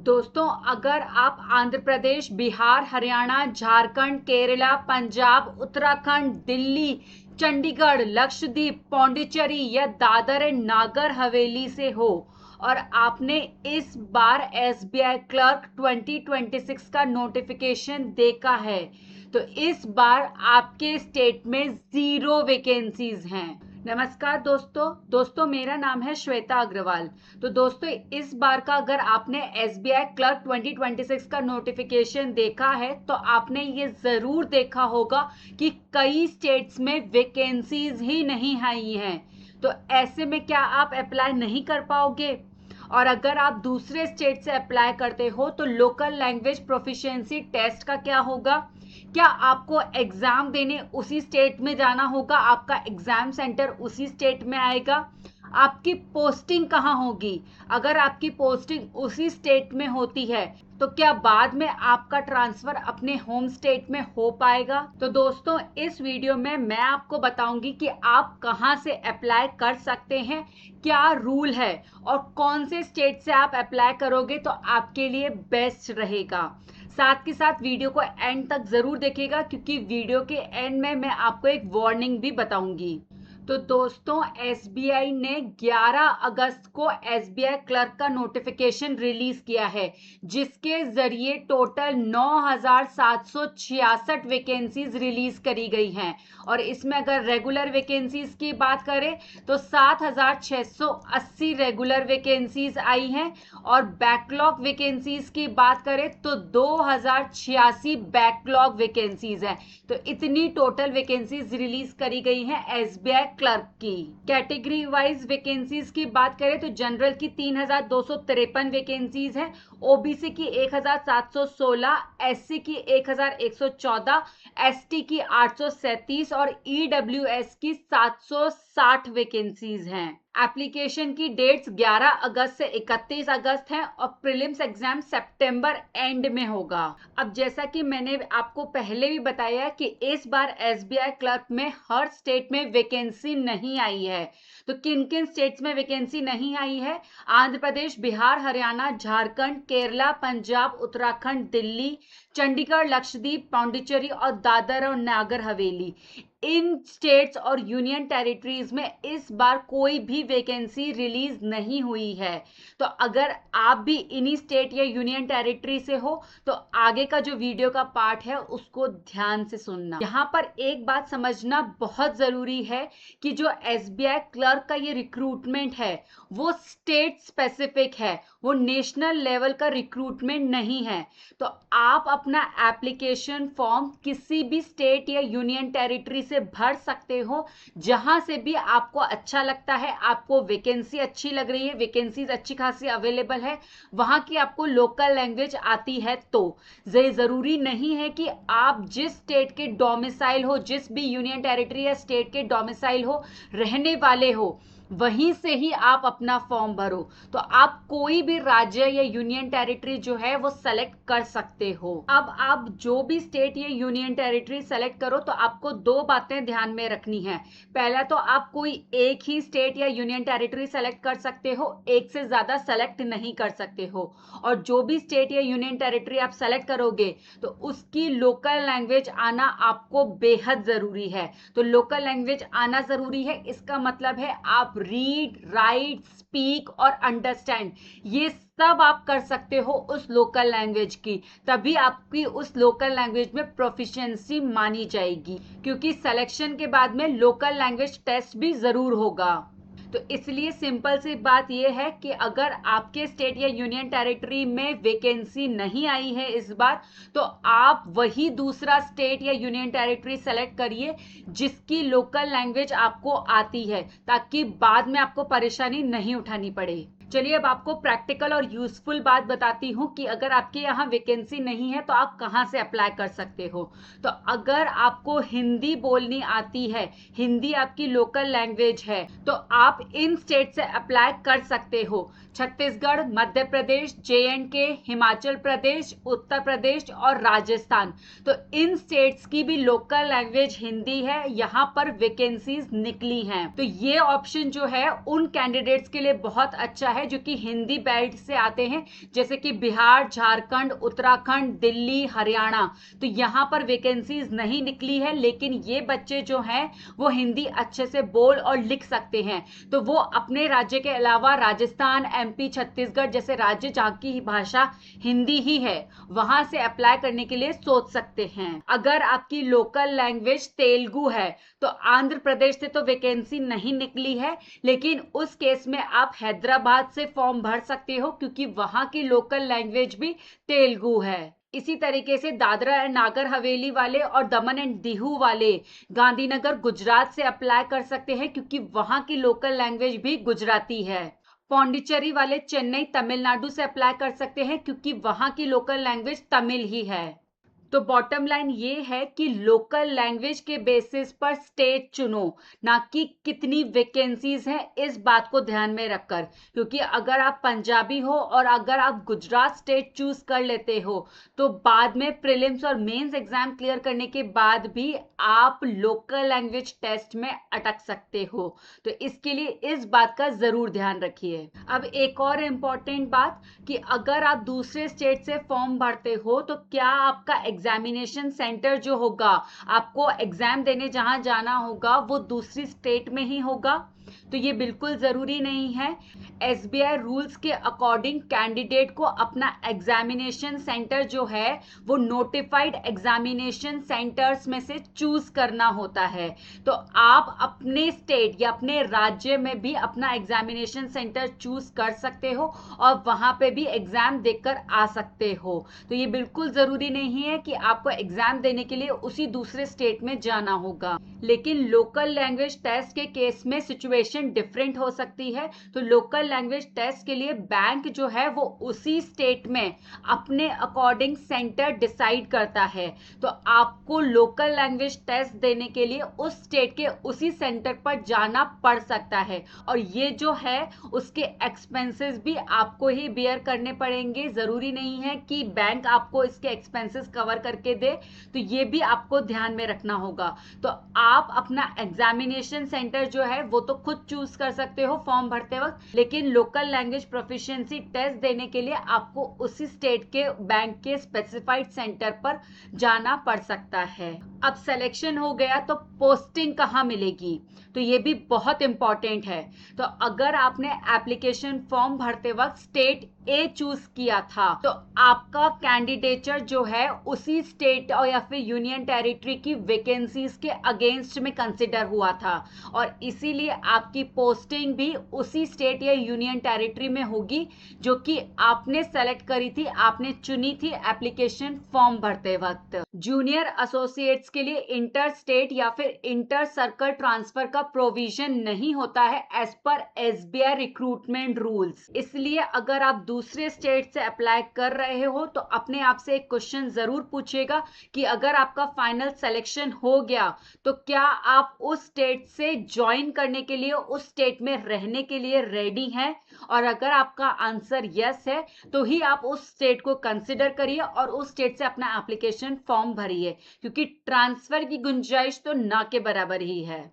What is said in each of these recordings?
दोस्तों, अगर आप आंध्र प्रदेश, बिहार, हरियाणा, झारखंड, केरला, पंजाब, उत्तराखंड, दिल्ली, चंडीगढ़, लक्षद्वीप, पौंडीचेरी या दादर एंड नागर हवेली से हो और आपने इस बार एसबीआई क्लर्क 2026 का नोटिफिकेशन देखा है तो इस बार आपके स्टेट में 0 वैकेंसीज हैं। नमस्कार दोस्तों मेरा नाम है श्वेता अग्रवाल। तो दोस्तों, इस बार का अगर आपने एसबीआई क्लर्क 2026 का नोटिफिकेशन देखा है तो आपने ये जरूर देखा होगा कि कई स्टेट्स में वैकेंसीज ही नहीं आई हैं। तो ऐसे में क्या आप अप्लाई नहीं कर पाओगे? और अगर आप दूसरे स्टेट से अप्लाई करते हो तो लोकल लैंग्वेज प्रोफिशिएंसी टेस्ट का क्या होगा? क्या आपको एग्जाम देने उसी स्टेट में जाना होगा? आपका एग्जाम सेंटर उसी स्टेट में आएगा? आपकी पोस्टिंग कहाँ होगी? अगर आपकी पोस्टिंग उसी स्टेट में होती है तो क्या बाद में आपका ट्रांसफर अपने होम स्टेट में हो पाएगा? तो दोस्तों, इस वीडियो में मैं आपको बताऊंगी कि आप कहां से अप्लाई कर सकते हैं, क्या रूल है और कौन से स्टेट से आप अप्लाई करोगे तो आपके लिए बेस्ट रहेगा। साथ के साथ वीडियो को एंड तक जरूर देखिएगा क्योंकि वीडियो के एंड में मैं आपको एक वार्निंग भी बताऊंगी। तो दोस्तों, एसबीआई ने 11 अगस्त को एसबीआई क्लर्क का नोटिफिकेशन रिलीज किया है जिसके जरिए टोटल 9,766 वैकेंसीज रिलीज करी गई हैं और इसमें अगर रेगुलर वैकेंसीज की बात करें तो 7,680 रेगुलर वैकेंसीज आई हैं और बैकलॉग वैकेंसीज की बात करें तो 2,086 बैकलॉग वैकेंसीज हैं। तो इतनी टोटल वैकेंसीज रिलीज करी गई हैं एसबीआई क्लर्क की। कैटेगरी वाइज वैकेंसीज की बात करें तो जनरल की 3,253 वैकेंसीज है, ओबीसी की 1,716, एससी की 1,114, एसटी की 837 और ईडब्ल्यूएस की 760 वैकेंसीज हैं। एप्लीकेशन की डेट्स 11 अगस्त से 31 अगस्त है और प्रीलिम्स एग्जाम सितंबर एंड में होगा। अब जैसा कि मैंने आपको पहले भी बताया कि इस बार एसबीआई क्लर्क में हर स्टेट में वैकेंसी नहीं आई है। तो किन किन स्टेट्स में वैकेंसी नहीं आई है? आंध्र प्रदेश, बिहार, हरियाणा, झारखंड, केरला, पंजाब, उत्तराखंड, दिल्ली, चंडीगढ़, लक्षद्वीप, पौंडीचेरी और दादर और नागर हवेली। इन स्टेट्स और यूनियन टेरिटरीज में इस बार कोई भी वैकेंसी रिलीज नहीं हुई है। तो अगर आप भी इन्हीं स्टेट या यूनियन टेरिटरी से हो तो आगे का जो वीडियो का पार्ट है उसको ध्यान से सुनना। यहाँ पर एक बात समझना बहुत जरूरी है कि जो एसबीआई क्लर्क का ये रिक्रूटमेंट है वो स्टेट स्पेसिफिक है, वो नेशनल लेवल का रिक्रूटमेंट नहीं है। तो आप अपना एप्लीकेशन फॉर्म किसी भी स्टेट या यूनियन टेरिटरी से भर सकते हो जहां से भी आपको अच्छा लगता है, आपको वैकेंसी अच्छी लग रही है, वैकेंसीज अच्छी खासी अवेलेबल है, वहां की आपको लोकल लैंग्वेज आती है। तो ये जरूरी नहीं है कि आप जिस स्टेट के डोमिसाइल हो, जिस भी यूनियन टेरिटरी या स्टेट के डोमिसाइल हो, रहने वाले हो, वहीं से ही आप अपना फॉर्म भरो। तो आप कोई भी राज्य या यूनियन टेरिटरी जो है वो सेलेक्ट कर सकते हो। अब आप जो भी स्टेट या यूनियन टेरिटरी सेलेक्ट करो तो आपको दो बातें ध्यान में रखनी है। पहला तो आप कोई एक ही स्टेट या यूनियन टेरिटरी सेलेक्ट कर सकते हो, एक से ज्यादा सेलेक्ट नहीं कर सकते हो। और जो भी स्टेट या यूनियन टेरिटरी आप सेलेक्ट करोगे तो उसकी लोकल लैंग्वेज आना आपको बेहद जरूरी है। तो लोकल लैंग्वेज आना जरूरी है, इसका मतलब है आप रीड, राइट, स्पीक और अंडरस्टैंड ये सब आप कर सकते हो उस लोकल लैंग्वेज की, तभी आपकी उस लोकल लैंग्वेज में प्रोफिशिएंसी मानी जाएगी क्योंकि सिलेक्शन के बाद में लोकल लैंग्वेज टेस्ट भी जरूर होगा। तो इसलिए सिंपल सी बात यह है कि अगर आपके स्टेट या यूनियन टेरिटरी में वैकेंसी नहीं आई है इस बार तो आप वही दूसरा स्टेट या यूनियन टेरिटरी सेलेक्ट करिए जिसकी लोकल लैंग्वेज आपको आती है ताकि बाद में आपको परेशानी नहीं उठानी पड़े। चलिए अब आपको प्रैक्टिकल और यूजफुल बात बताती हूँ कि अगर आपके यहाँ वैकेंसी नहीं है तो आप कहाँ से अप्लाई कर सकते हो। तो अगर आपको हिंदी बोलनी आती है, हिंदी आपकी लोकल लैंग्वेज है, तो आप इन स्टेट से अप्लाई कर सकते हो। छत्तीसगढ़, मध्य प्रदेश, जेएंडके, हिमाचल प्रदेश, उत्तर प्रदेश और राजस्थान। तो इन स्टेट्स की भी लोकल लैंग्वेज हिंदी है, यहाँ पर वैकेंसीज निकली हैं। तो ये ऑप्शन जो है उन कैंडिडेट्स के लिए बहुत अच्छा है है जो कि हिंदी बेल्ट से आते हैं, जैसे कि बिहार, झारखंड, उत्तराखंड, दिल्ली, हरियाणा। तो यहाँ पर वैकेंसीज नहीं निकली है, लेकिन ये बच्चे जो हैं वो हिंदी अच्छे से बोल और लिख सकते हैं, तो वो अपने राज्य के अलावा राजस्थान, एमपी, छत्तीसगढ़ जैसे राज्य जहाँ की भाषा हिंदी ही है, वहां से अप्लाई करने के लिए सोच सकते हैं। अगर आपकी लोकल लैंग्वेज तेलुगु है तो आंध्र प्रदेश से तो वैकेंसी नहीं निकली है, लेकिन उस केस में आप हैदराबाद से फॉर्म भर सकते हो, क्योंकि वहां की लोकल लैंग्वेज भी तेलुगु है। इसी तरीके से दादरा एंड नागर हवेली वाले और दमन एंड दीहू वाले गांधीनगर गुजरात से अप्लाई कर सकते हैं, क्योंकि वहां की लोकल लैंग्वेज भी गुजराती है। पौंडीचेरी वाले चेन्नई तमिलनाडु से अप्लाई कर सकते हैं, क्योंकि वहां की लोकल लैंग्वेज तमिल ही है। तो बॉटम लाइन ये है कि लोकल लैंग्वेज के बेसिस पर स्टेट चुनो, ना कि कितनी वैकेंसीज हैं, इस बात को ध्यान में रखकर। क्योंकि अगर आप पंजाबी हो और अगर आप गुजरात स्टेट चूज कर लेते हो तो बाद में प्रीलिम्स और मेंस एग्जाम क्लियर करने के बाद भी आप लोकल लैंग्वेज टेस्ट में अटक सकते हो। तो इसके लिए इस बात का जरूर ध्यान रखिए। अब एक और इम्पॉर्टेंट बात कि अगर आप दूसरे स्टेट से फॉर्म भरते हो तो क्या आपका एग्जामिनेशन सेंटर जो होगा, आपको एग्जाम देने जहां जाना होगा, वो दूसरी स्टेट में ही होगा? तो ये बिल्कुल जरूरी नहीं है। एसबीआई रूल्स के अकॉर्डिंग कैंडिडेट को अपना एग्जामिनेशन सेंटर जो है वो नोटिफाइड एग्जामिनेशन सेंटर्स में से चूज करना होता है। तो आप अपने स्टेट या अपने राज्य में भी अपना एग्जामिनेशन सेंटर चूज कर सकते हो और वहां पे भी एग्जाम देकर आ सकते हो। तो ये बिल्कुल जरूरी नहीं है कि आपको एग्जाम देने के लिए उसी दूसरे स्टेट में जाना होगा। लेकिन लोकल लैंग्वेज टेस्ट के केस में सिचुएशन डिफरेंट हो सकती है। तो लोकल लैंग्वेज टेस्ट के लिए बैंक जो है वो उसी स्टेट में अपने अकॉर्डिंग सेंटर डिसाइड करता है। तो आपको लोकल लैंग्वेज टेस्ट देने के लिए उस स्टेट के उसी सेंटर पर जाना पड़ सकता है, और ये जो है उसके एक्सपेंसेस भी आपको ही बेयर करने पड़ेंगे। जरूरी नहीं है कि बैंक आपको इसके एक्सपेंसेस कवर करके दे, तो ये भी आपको ध्यान में रखना होगा। तो आप अपना एग्जामिनेशन सेंटर जो है वो तो खुद चूज कर सकते हो फॉर्म भरते वक्त, लेकिन लोकल लैंग्वेज प्रोफिशिएंसी टेस्ट देने के लिए आपको उसी स्टेट के बैंक के स्पेसिफाइड सेंटर पर जाना पड़ सकता है। अब सिलेक्शन हो गया तो पोस्टिंग कहाँ मिलेगी, तो ये भी बहुत इंपॉर्टेंट है। तो अगर आपने एप्लीकेशन फॉर्म भरते वक्त स्टेट ए चूज किया था तो आपका कैंडिडेचर जो है उसी स्टेट और या फिर यूनियन टेरिटरी की वैकेंसीज के अगेंस्ट में कंसिडर हुआ था, और इसीलिए आपकी पोस्टिंग भी उसी स्टेट या यूनियन टेरिटरी में होगी जो कि आपने सेलेक्ट करी थी, आपने चुनी थी एप्लीकेशन फॉर्म भरते वक्त। जूनियर एसोसिएट्स के लिए इंटर स्टेट या फिर इंटर सर्कल ट्रांसफर का प्रोविजन नहीं होता है as per SBI recruitment rules. इसलिए अगर आप दूसरे स्टेट से अप्लाई कर रहे हो तो अपने आप से एक क्वेश्चन जरूर पूछिएगा कि अगर आपका फाइनल सिलेक्शन हो गया तो क्या आप उस स्टेट से ज्वाइन करने के लिए, उस स्टेट में रहने के लिए रेडी हैं? और अगर आपका आंसर यस है तो ही आप उस स्टेट को कंसिडर करिए और उस स्टेट से अपना एप्लीकेशन फॉर्म भरिए, क्योंकि ट्रांसफर की गुंजाइश तो ना के बराबर ही है।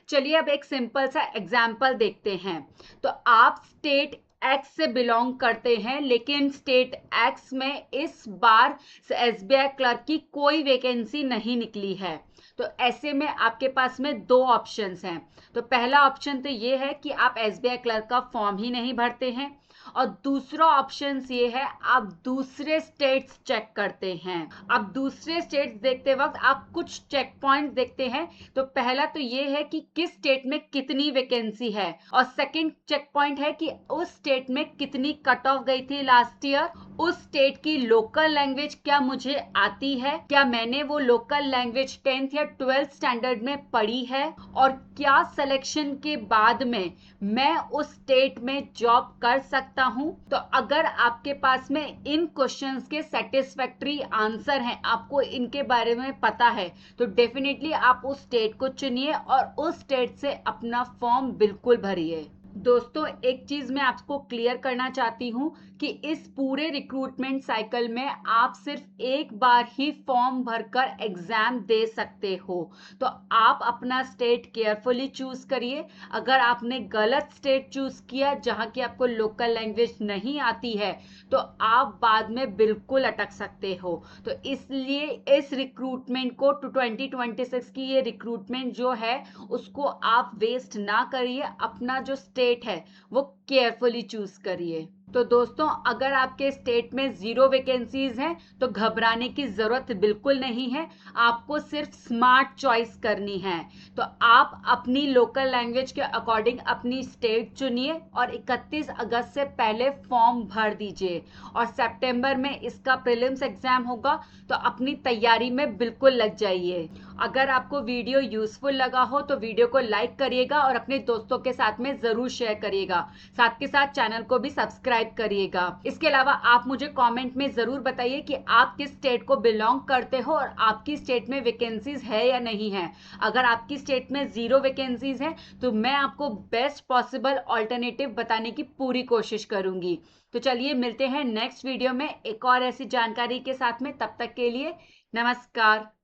चलिए अब एक सिंपल सा एग्जाम्पल देखते हैं। तो आप स्टेट एक्स से बिलोंग करते हैं, लेकिन स्टेट एक्स में इस बार एसबीआई क्लर्क की कोई वैकेंसी नहीं निकली है। तो ऐसे में आपके पास में दो ऑप्शंस हैं। तो पहला ऑप्शन तो ये है कि आप एसबीआई क्लर्क का फॉर्म ही नहीं भरते हैं, और दूसरा ऑप्शन ये है आप दूसरे स्टेट्स चेक करते हैं। अब दूसरे स्टेट्स देखते वक्त आप कुछ चेक पॉइंट्स देखते हैं। तो पहला तो ये है कि किस स्टेट में कितनी वैकेंसी है, और सेकंड चेक पॉइंट है कि उस स्टेट में कितनी कट ऑफ गई थी लास्ट ईयर, उस स्टेट की लोकल लैंग्वेज क्या मुझे आती है, क्या मैंने वो लोकल लैंग्वेज 10th या 12th स्टैंडर्ड में पढ़ी है, और क्या सिलेक्शन के बाद में मैं उस स्टेट में जॉब कर सकता हूं। तो अगर आपके पास में इन क्वेश्चंस के सेटिस्फैक्टरी आंसर हैं, आपको इनके बारे में पता है, तो डेफिनेटली आप उस स्टेट को चुनिए और उस स्टेट से अपना फॉर्म बिल्कुल भरिए। दोस्तों एक चीज मैं आपको क्लियर करना चाहती हूँ, कि इस पूरे रिक्रूटमेंट साइकिल में आप सिर्फ एक बार ही फॉर्म भरकर एग्जाम दे सकते हो। तो आप अपना स्टेट केयरफुली चूज करिए। अगर आपने गलत स्टेट चूज किया जहां की आपको लोकल लैंग्वेज नहीं आती है तो आप बाद में बिल्कुल अटक सकते हो। तो इसलिए इस रिक्रूटमेंट को 2026 की ये रिक्रूटमेंट जो है उसको आप वेस्ट ना करिए। अपना जो स्टेट है वो केयरफुली चूज करिए। तो दोस्तों, अगर आपके स्टेट में 0 वैकेंसीज हैं तो घबराने की जरूरत बिल्कुल नहीं है। आपको सिर्फ स्मार्ट चॉइस करनी है। तो आप अपनी लोकल लैंग्वेज के अकॉर्डिंग अपनी स्टेट चुनिए और 31 अगस्त से पहले फॉर्म भर दीजिए। और सितंबर में इसका प्रीलिम्स एग्जाम होगा, तो अपनी तैयारी में बिल्कुल लग जाइए। अगर आपको वीडियो यूजफुल लगा हो तो वीडियो को लाइक करिएगा और अपने दोस्तों के साथ में जरूर शेयर करिएगा। साथ के साथ चैनल को भी सब्सक्राइब करिएगा। इसके अलावा आप मुझे कमेंट में जरूर बताइए कि आप किस स्टेट को बिलोंग करते हो और आपकी स्टेट में वैकेंसीज है या नहीं है। अगर आपकी स्टेट में 0 वैकेंसीज है तो मैं आपको बेस्ट पॉसिबल ऑल्टरनेटिव बताने की पूरी कोशिश करूंगी। तो चलिए मिलते हैं नेक्स्ट वीडियो में एक और ऐसी जानकारी के साथ में। तब तक के लिए नमस्कार।